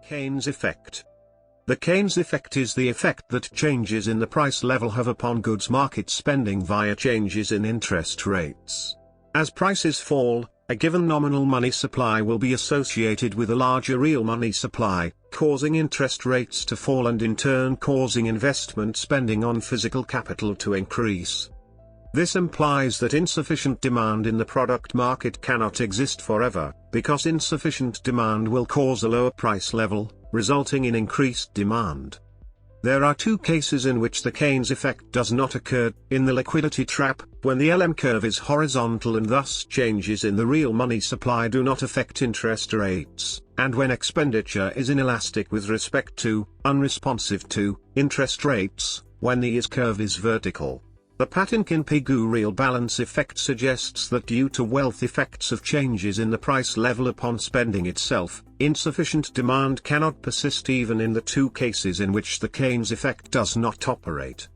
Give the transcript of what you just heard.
Keynes effect. The Keynes effect is the effect that changes in the price level have upon goods market spending via changes in interest rates. As prices fall, a given nominal money supply will be associated with a larger real money supply, causing interest rates to fall and in turn causing investment spending on physical capital to increase. This implies that insufficient demand in the product market cannot exist forever, because insufficient demand will cause a lower price level, resulting in increased demand. There are two cases in which the Keynes effect does not occur: in the liquidity trap, when the LM curve is horizontal and thus changes in the real money supply do not affect interest rates, and when expenditure is inelastic with respect to, unresponsive to, interest rates, when the S curve is vertical. The Patinkin-Pigou real balance effect suggests that due to wealth effects of changes in the price level upon spending itself, insufficient demand cannot persist even in the two cases in which the Keynes effect does not operate.